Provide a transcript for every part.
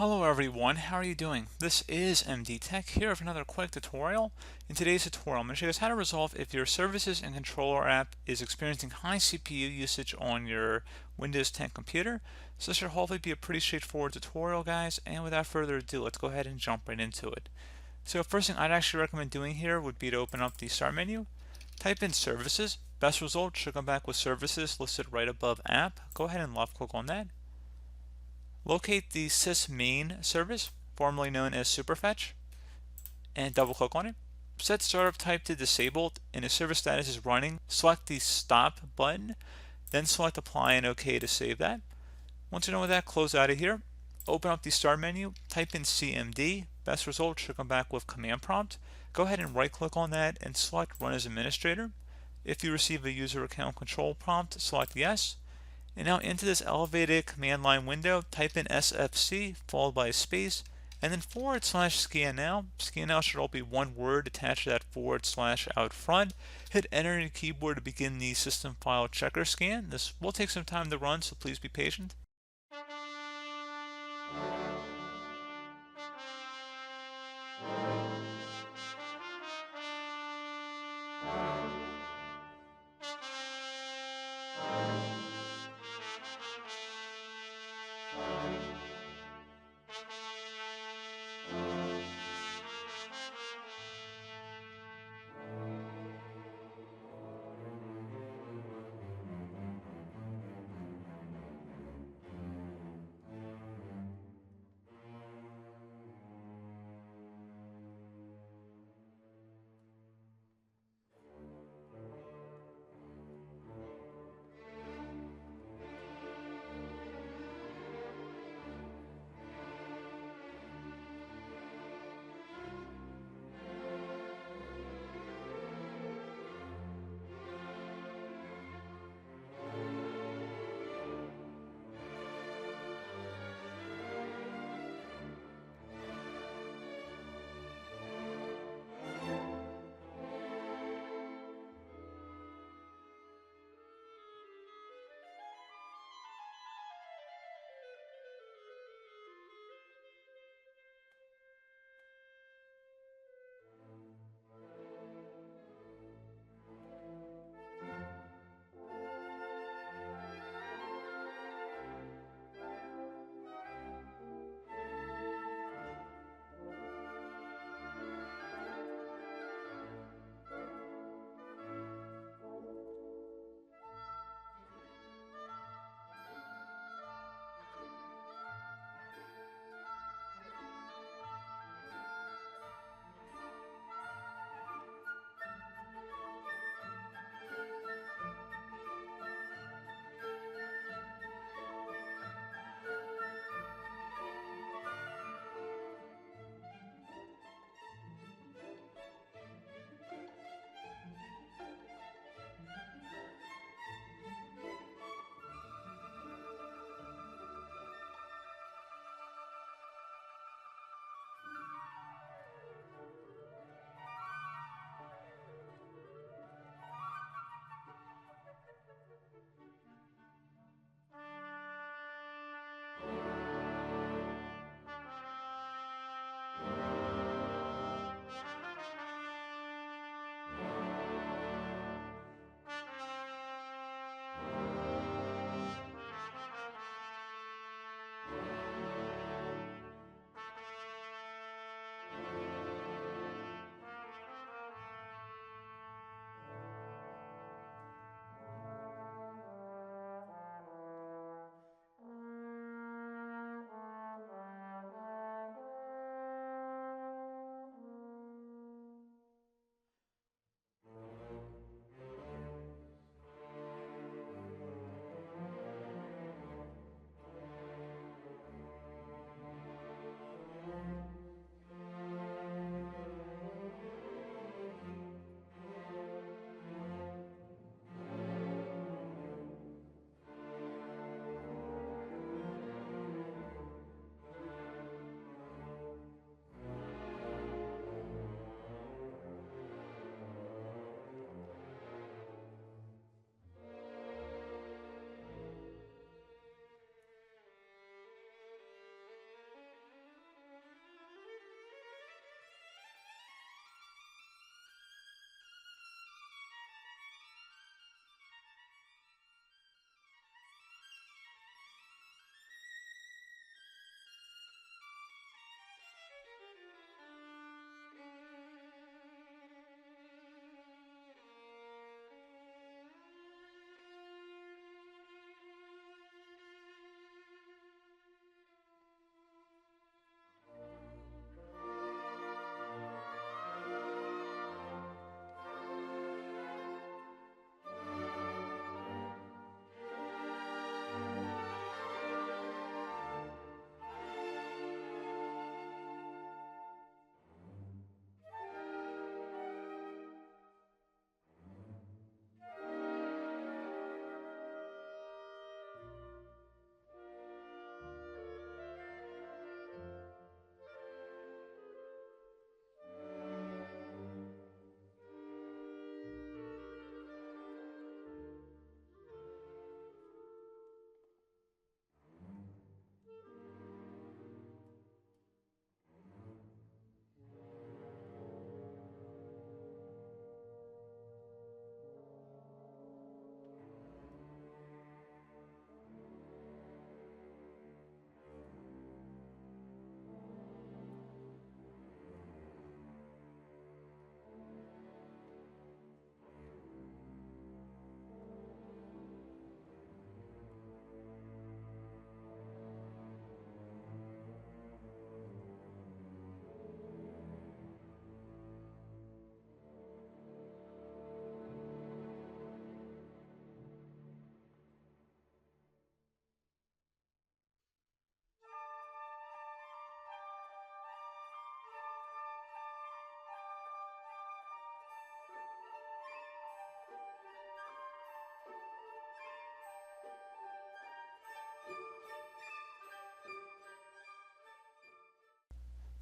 Hello everyone, how are you doing? This is MD Tech here with another quick tutorial. In today's tutorial, I'm going to show you guys how to resolve if your services and controller app is experiencing high CPU usage on your Windows 10 computer. So this should hopefully be a pretty straightforward tutorial, guys, and without further ado, let's go ahead and jump right into it. So first thing I'd actually recommend doing here would be to open up the Start menu, type in Services. Best result should come back with Services listed right above App. Go ahead and left click on that. Locate the sysmain service, formerly known as Superfetch, and double click on it. Set startup type to disabled, and if service status is running, select the stop button, then select apply and OK to save that. Once you're done with that, close out of here. Open up the start menu, type in CMD. Best result should come back with command prompt. Go ahead and right click on that and select run as administrator. If you receive a user account control prompt, select yes. And now into this elevated command line window, type in SFC followed by a space and then /scan now. Scan now should all be one word attached to that / out front. Hit enter on your keyboard to begin the system file checker scan. This will take some time to run, so please be patient.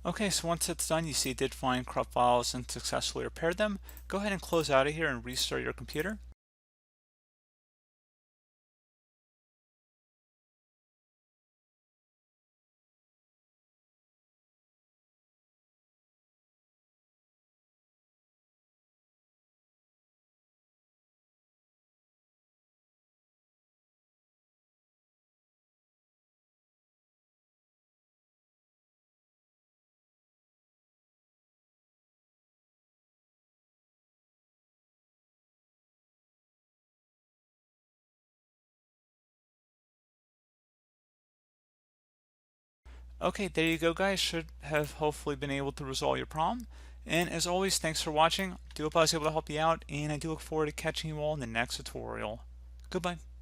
Okay, so once it's done, you see it did find corrupt files and successfully repaired them. Go ahead and close out of here and restart your computer. Okay, there you go, guys. Should have hopefully been able to resolve your problem. And as always, thanks for watching. I do hope I was able to help you out, and I do look forward to catching you all in the next tutorial. Goodbye.